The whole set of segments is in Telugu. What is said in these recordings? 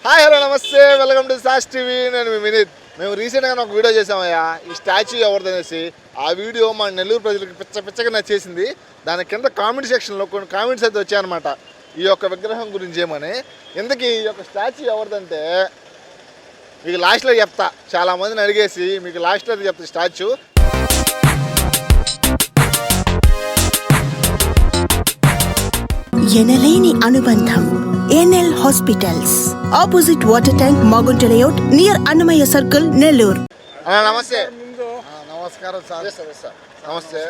హాయ్ హలో నమస్తే వెల్కమ్ టు సాస్ టీవీ. నేను మీ వినీత్. మేము రీసెంట్గా ఒక వీడియో చేసామయ్యా, ఈ స్టాచ్యూ ఎవరిదనేసి. ఆ వీడియో మా నెల్లూరు ప్రజలకు పిచ్చగా నచ్చేసింది. దాని కింద కామెంట్ సెక్షన్లో కొన్ని కామెంట్స్ అయితే వచ్చాయన్నమాట ఈ యొక్క విగ్రహం గురించి ఏమని. ఎందుకు ఈ యొక్క స్టాచ్యూ ఎవరిదంటే మీకు లాస్ట్లో చెప్తా. చాలామందిని అడిగేసి మీకు లాస్ట్లో చెప్తా స్టాచ్యూ. ఎనలేని అనుబంధం. NL hospitals, opposite water tank, Magunta layout, near Annamayya circle, Nellore. నమస్తే. నమస్కారం సార్. నమస్తే.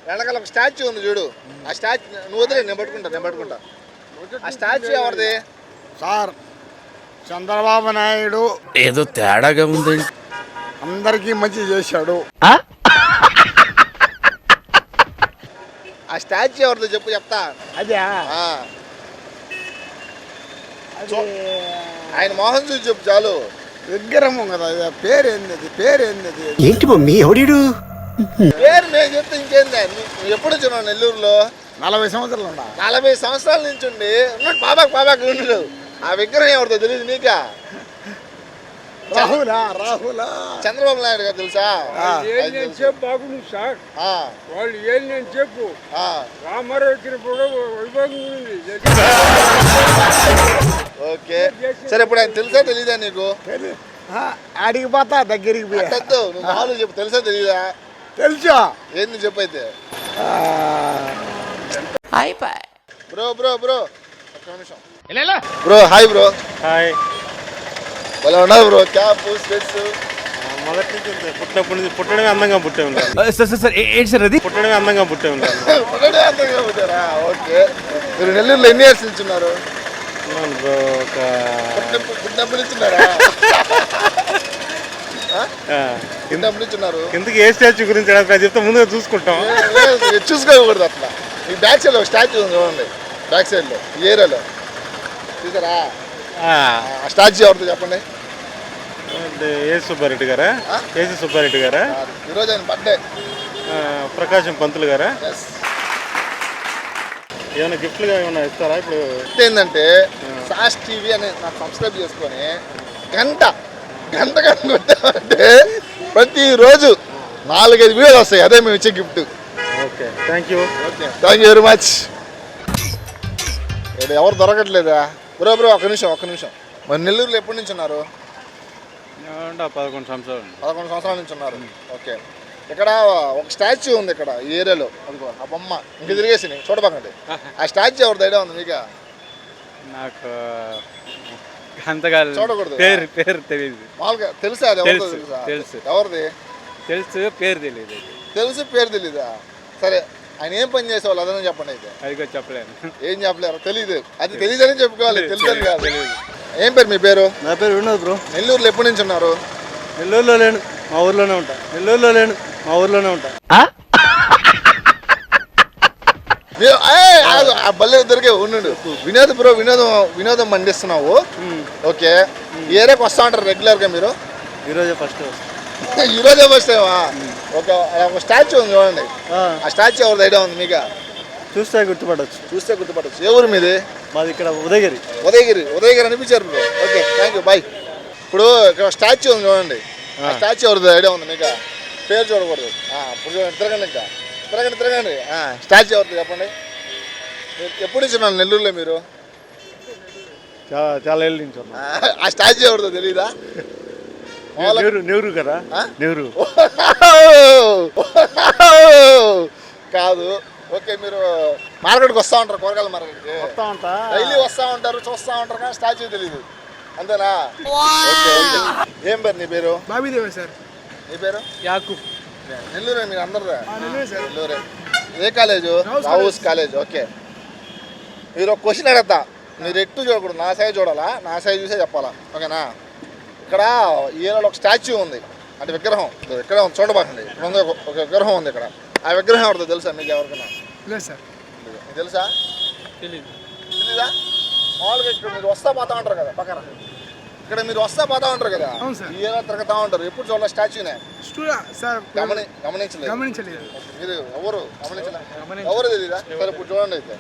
వెనకాల ఒక స్టాచ్యూ ఉంది చూడు. ఆ స్టాచ్యూ నువ్వు వదిలే, నేను పట్టుకుంటా. ఆ స్టాచ్యూ ఎవరిది సార్? చంద్రబాబు నాయుడు ఏదో తేడాగా ఉంది, అందరికీ మంచి చేశాడు. ఆ స్టాచ్యూ ఎవరిదో చెప్తా. అదే ఆయన మోహన్ చూసి చెప్పు చాలు. విగ్రహం కదా, పేరేంది ఏంటి మమ్మీ ఎవడీడు? పేరు నేను చెప్తే ఇంకేందా. నువ్వు ఎప్పుడు వచ్చినావు నెల్లూరులో? 40 సంవత్సరాలు ఉన్నా. 40 సంవత్సరాల నుంచి ఉండి ఉన్నాడు. బాబాకు ఉండు. ఆ విగ్రహం ఎవరిదో తెలియదు నీకా? రాహులా చంద్రబాబు నాయుడు గారు తెలుసా? చెప్పు బాగుంది సార్. వాళ్ళు ఏం నేను చెప్పు. రామారావు వచ్చినప్పుడు వైభవం ఉంది. ఓకే సరే, ఇప్పుడు ఆయన తెలుసా తెలీదా నీకు? ఆడికి పోతా, దగ్గరికి పోయి అంటద్దు, నువ్వు మామూలు చెప్పు. తెలుసా తెలీదా? తెలుసా? ఏంది చెప్పు అయితే. బ్రో ఒక్క నిమిషం బ్రో. Hi bro. హాయ్. వాళ్ళు ఉన్నారు బ్రో. క్యాప్ స్పెట్స్ మొదటి నుంచి పుట్టినప్పటి నుంచి పుట్టడమే అందంగా పుట్టే ఉంటారు. ఏంటి సార్ అది? పుట్టడమే అందంగా పుట్టే ఉంటారు. ఒకటే అంతంగా పుట్టారా? ఓకే. మీరు నెల్లూరులో ఎన్ని ఇయర్స్ నుంచి ఉన్నారు? బ్రో ఒక పుట్టినప్పటి నుంచి ఉన్నారా? పుట్టినప్పటి నుంచి ఉన్నారు. ఎందుకు ఏ స్టాచ్యూ గురించి చెప్తే ముందుగా చూసుకుంటాం. చూసుకోకూడదు అట్లా. ఈ బ్యాక్ సైడ్ ఒక స్టాచ్యూ ఉంది చూడండి. బ్యాక్ సైడ్లో ఈ ఏరియాలో చూసారా? ఆ స్టాచ్యూ ఎవరితో చెప్పండి. ఏసీ సుబ్బారెడ్డి గారా? ఈరోజు ఆయన బర్త్డే. ప్రకాశం పంతులు గారా? ఏమైనా గిఫ్ట్లుగా ఏమైనా ఇస్తారా? ఇప్పుడు ఏంటంటే సాస్ టీవీ అని నాకు సబ్స్క్రైబ్ చేసుకొని గంట కొట్టామంటే ప్రతిరోజు 4-5 వీడియోలు వస్తాయి. అదే మేము ఇచ్చే gift. Okay, thank you very much. ఎవరు దొరకట్లేదా బ్రో? ఒక్క నిమిషం. మరి నెల్లూరులో ఎప్పటి నుంచి ఉన్నారు? 11 సంవత్సరాలు. 11 సంవత్సరాల నుంచి ఉన్నారు. ఓకే. ఇక్కడ ఒక స్టాచ్యూ ఉంది ఇక్కడ ఈ ఏరియాలో. అదిగో ఆ బొమ్మ ఇంక తిరిగేసి చూడబాకండి. ఆ స్టాచ్యూ ఎవరిది ఐడియా ఉంది మీకు? నాకు అంతగా చూడకూడదు. పేరు తెలియదు. మామూలుగా తెలుసా? అది ఎవరిదో తెలుసా? ఎవరిది తెలుసు, పేరు తెలీదా? సరే, ఆయన ఏం పని చేసేవాళ్ళు అదనే చెప్పండి అయితే. అది చెప్పలేను. ఏం చెప్పలేరు? తెలీదు. అది తెలియదని చెప్పుకోవాలి, తెలుసని కాదు. ఏం పేరు మీ పేరు? నా పేరు వినోద్ బ్రో. నెల్లూరులో ఎప్పటి నుంచి ఉన్నారు? నెల్లూరులో లేను, మా ఊర్లోనే ఉంటా. బల్లె దొరికే ఉండు. వినోదం మండిస్తున్నావు. ఓకే. ఈ ఏరియాకి వస్తా ఉంటారు రెగ్యులర్గా మీరు? ఈరోజే ఫస్ట్ టైమా? ఒక స్టాచ్యూ ఉంది చూడండి. ఆ స్టాచ్యూ ఎవరిది ఐడియా ఉంది మీకు? చూస్తే గుర్తుపడచ్చు. ఏ ఊరు మీది? మాది ఇక్కడ ఉదయగిరి అనిపించారు bro. Okay, thank you, bye. ఇప్పుడు ఇక్కడ స్టాచ్యూ ఉంది చూడండి. ఆ స్టాచ్యూ ఎవరిది ఐడియా ఉంది మీకు? పేరు చూడకూడదు. ఇప్పుడు చూడండి, తిరగండి. స్టాచ్యూ ఎవరిది చెప్పండి. ఎప్పుడు నుంచి ఉన్నారు నెల్లూరులో మీరు? చాలా ఏళ్ళ నుంచి ఉన్నా. ఆ స్టాచ్యూ ఎవరిదో తెలీదా? నెహ్రూ కదా? నెహ్రూ కాదు. ఓకే, మీరు మార్కెట్కి వస్తూ ఉంటారు, కూరగాయల మార్కెట్కి డైలీ వస్తూ ఉంటారు, చూస్తూ ఉంటారు, కానీ స్టాచ్యూ తెలీదు, అంతేనా? ఏం పేరు నీ పేరు? బాబీదేవి సార్. నీ పేరు? యాకూబ్. నెల్లూరే మీరు అందరు? నెల్లూరే. ఏ కాలేజు? House college. ఓకే. మీరు ఒక క్వశ్చన్ అడుగుతా, మీరు ఎట్టు చూడకూడదు, నా సైజ్ చూడాలా, నా సైజ్ చూసే చెప్పాలా, ఓకేనా? ఇక్కడ ఈ ఏరియాలో ఒక స్టాచ్యూ ఉంది, అంటే విగ్రహం చూడబాకండి. ఒక విగ్రహం ఉంది ఇక్కడ. ఆ విగ్రహం ఎవరిదో తెలుసా మీకు? ఎవరికైనా తెలుసా? తెలీదా? మామూలుగా ఇక్కడ మీరు వస్తా పోతా ఉంటారు కదా పక్కన. ఈ ఏరియా తిరుగుతూ ఉంటారు. ఎప్పుడు చూడాలి స్టాచ్యూనే? గమనించలేదు మీరు? ఎవరు గమనించలేదు? ఎవరు తెలీదా? సరే, ఇప్పుడు చూడండి అయితే.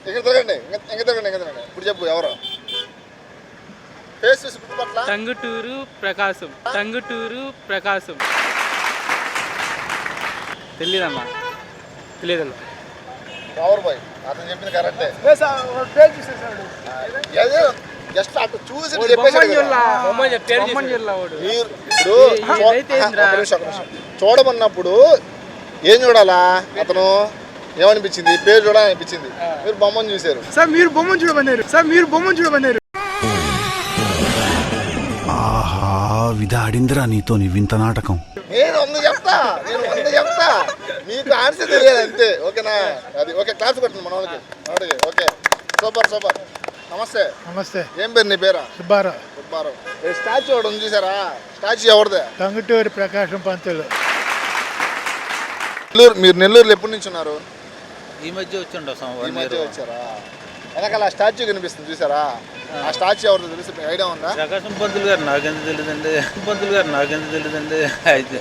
ఇక్కడ తిరగండి. ఇప్పుడు చెప్పు ఎవరు? ఫేస్ చూసి గుర్తుపట్ల టంగుటూరు ప్రకాశం తెలియదమ్మా పవర్ బాయ్ అతను చెప్పింది కరెక్టే పేరు చూసేసాడు అదే జస్ట్ అటు చూసి చెప్పేసాడు కదా. మీరు ఇప్పుడు ఒక్క నిమిషం. చూడమన్నప్పుడు ఏం చూడాలా అతను ఏమనిపించింది పేరు చూడాలనిపించింది మీరు బొమ్మను చూశారు సార్ మీరు బొమ్మను చూడమన్నారు ఆహా విధాడిందిరా నీతో నీ వింత నాటకం. నేను వంద చెప్తా మీకు ఆన్సర్ తెలియాలి అంతే ఓకేనా అది ఓకే క్లాస్ కొట్టండి మన వాళ్ళకి ఓకే సూపర్ నమస్తే ఏం పేరు నీ పేరా సుబ్బారావు స్టాచ్యూ ఒకటి ఉంది చూసారా స్టాచ్యూ ఎవరిదే టంగుటూరి ప్రకాశం పంతులు మీరు నెల్లూరులో ఎప్పటి నుంచి ఉన్నారు ఈ మధ్య వచ్చారా వెనకాల ఆ స్టాచ్యూ కనిపిస్తుంది చూసారా ఆ స్టాచ్యూ ఎవరిదో తెలుసు మీకు ఐడియా ఉందా ప్రకాశం పంతులు గారు నాకెందుకు తెలియదండి అయితే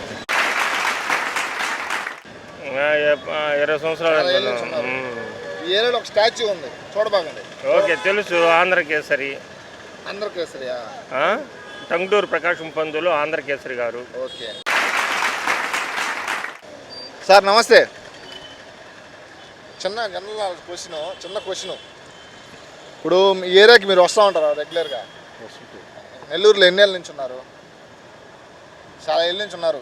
20 సంవత్సరాలు ఈ ఏరియాలో ఒక స్టాచ్యూ ఉంది చూడబాగండి ఓకే తెలుసు ఆంధ్రకేసరి ఆంధ్రకేసరియా టంగుటూరు ప్రకాశం పంతులు ఆంధ్రకేసరి గారు. ఓకే సార్ నమస్తే చిన్న క్వశ్చన్ ఇప్పుడు ఈ ఏరియాకి మీరు వస్తూ ఉంటారా రెగ్యులర్గా నెల్లూరులో ఎన్ని ఏళ్ళ నుంచి ఉన్నారు చాలా ఏళ్ళ నుంచి ఉన్నారు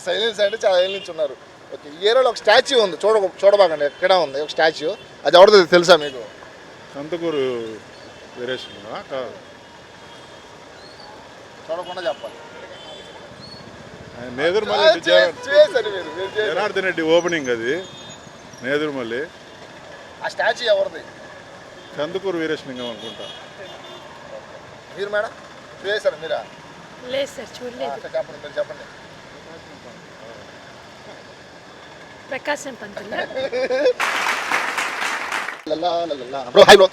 సైలెన్స్ అంటే చాలా ఏళ్ళ నుంచి ఉన్నారు ఓకే ఈ ఏరియాలో ఒక స్టాచ్యూ ఉంది చూడబాకండి ఎక్కడ ఉంది ఒక స్టాచ్యూ అది ఎవరిదో తెలుసా మీకు కందుకూరు వీరేశ్వర కాదు చూడకుండా చెప్పాలి నేదురుమల్లి చేశారు మీరు జనార్దన్ రెడ్డి ఓపెనింగ్ అది నేదురుమల్లి ఆ స్టాచ్యూ ఎవరిది కందుకూరు వీరేశలింగం అనుకుంటా మీరు మేడం చేశారు మీరా లేదు సార్ చూడలేదు. చెప్పండి మీరు చెప్పండి Prakasam Pantulu bro hi bro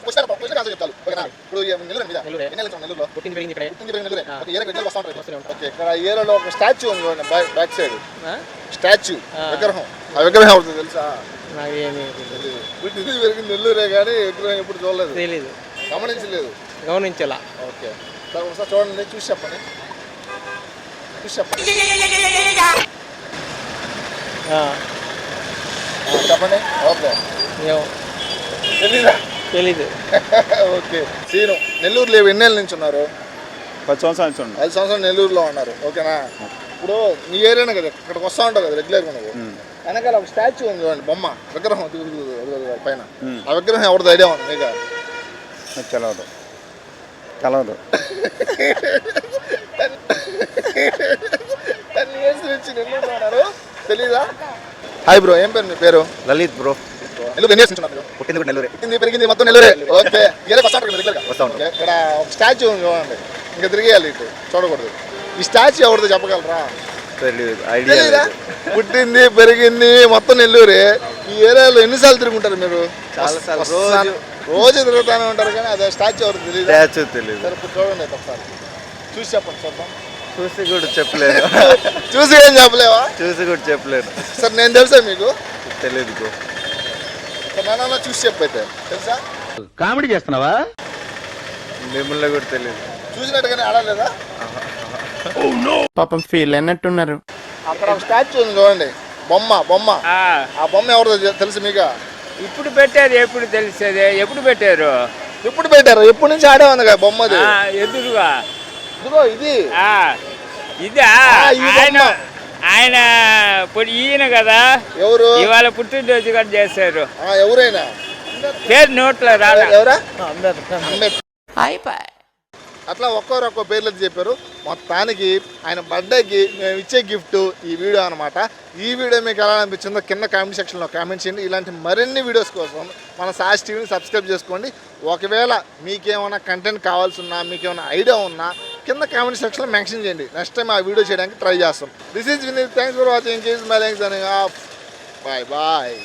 question answer చెప్తాను ఓకేనా ఇప్పుడు నెల్లూరు మీద నెల్లూరులో పుట్టింది నెల్లూరే ఓకే ఏరియా గడ్డలు వస్తూ ఉంటారు ఓకే ఇక్కడ ఏరియాలో ఒక స్టాచ్యూ ఉంది బ్యాక్ సైడ్ స్టాచ్యూ విగ్రహం ఆ విగ్రహం అవుతుంది తెలుసా పుట్టింది పెరిగింది నెల్లూరే కానీ విగ్రహం ఎప్పుడు చూడలేదు గమనించలా ఓకే సార్ ఒకసారి చూడండి చూసి చెప్పండి చెప్పండి ఓకే తెలీదు ఓకే సీను నెల్లూరులో ఎన్నేళ్ళ నుంచి ఉన్నారు 10 సంవత్సరాల నుంచి 5 సంవత్సరాలు నెల్లూరులో ఉన్నారు ఓకేనా ఇప్పుడు మీ ఏరియానే కదా ఇక్కడికి వస్తూ ఉంటావు కదా రెగ్యులర్గా నువ్వు వెనకాల ఒక స్టాచ్యూ ఉంది చూడండి బొమ్మ విగ్రహం పైన ఆ విగ్రహం ఎవరిది ఐడియా ఉంది మీకు తెలవదు 10 years నుంచి నెల్లూరులో ఉన్నారు తెలీదా హాయ్ బ్రో ఏం పేరు మీ పేరు లలిత్ బ్రో నెల్లూరు ఎన్ని years నుంచి ఉన్నారు పుట్టింది కూడా నెల్లూరే పెరిగింది మొత్తం నెల్లూరే ఓకే ఏరియా వస్తూ ఉంటారు రెగ్యులర్గా ఇక్కడ ఒక స్టాచ్యూ ఉంది చూడండి ఇంకా తిరిగేయాలి ఇటు చూడకూడదు ఈ స్టాచ్యూ ఎవరిదో చెప్పగలరా తెలీదా పుట్టింది పెరిగింది మొత్తం నెల్లూరే ఈ ఏరియాలో ఎన్నిసార్లు తిరుగుంటారు మీరు రోజు తిరుగుతూనే ఉంటారు కానీ అదే స్టాచ్యూ ఎవరు తెలియదు సరే ఇప్పుడు చూడండి ఒకసారి చూసి చెప్పండి చూద్దాం చూసి కూడా చెప్పలేను చూసి ఏం చెప్పలేవా సార్ నేను తెలుసా మీకు తెలియదు నాన్న చూసి చెప్పైతే తెలుసా కామెడీ చేస్తున్నావా మిమ్మల్ని కూడా తెలియదు చూసినట్టుగానే ఆడలేదా పాపం ఫీల్ అన్నట్టున్నారు. అక్కడ ఒక స్టాచ్యూ ఉంది చూడండి బొమ్మ ఆ బొమ్మ ఎవరిదో తెలుసు మీకు ఇప్పుడు పెట్టారు ఎప్పుడు తెలిసేది ఎప్పుడు పెట్టారు ఎప్పటి నుంచి ఆడే ఉంది కదా బొమ్మది ఎదురుగా ఇదిగో ఇది ఇదా ఆయన ఈయన కదా ఎవరు ఇవాళ పుట్టినరోజు కూడా చేశారు ఎవరైనా పేరు నోట్లో రాలే ఎవరా అట్లా ఒక్కో పేర్లు చెప్పారు మొత్తానికి ఆయన బర్త్డేకి మేము ఇచ్చే గిఫ్ట్ ఈ వీడియో అనమాట ఈ వీడియో మీకు ఎలా అనిపించిందో కింద కామెంట్ సెక్షన్లో కామెంట్ చేయండి ఇలాంటి మరిన్ని వీడియోస్ కోసం మన సాస్ టీవీని సబ్స్క్రైబ్ చేసుకోండి ఒకవేళ మీకేమైనా కంటెంట్ కావాల్సి ఉన్నా మీకేమైనా ఐడియా ఉన్నా కింద కామెంట్ సెక్షన్లో మెన్షన్ చేయండి నెక్స్ట్ టైం ఆ వీడియో చేయడానికి ట్రై చేస్తాం this is Vineeth thanks for watching keep smiling signing off bye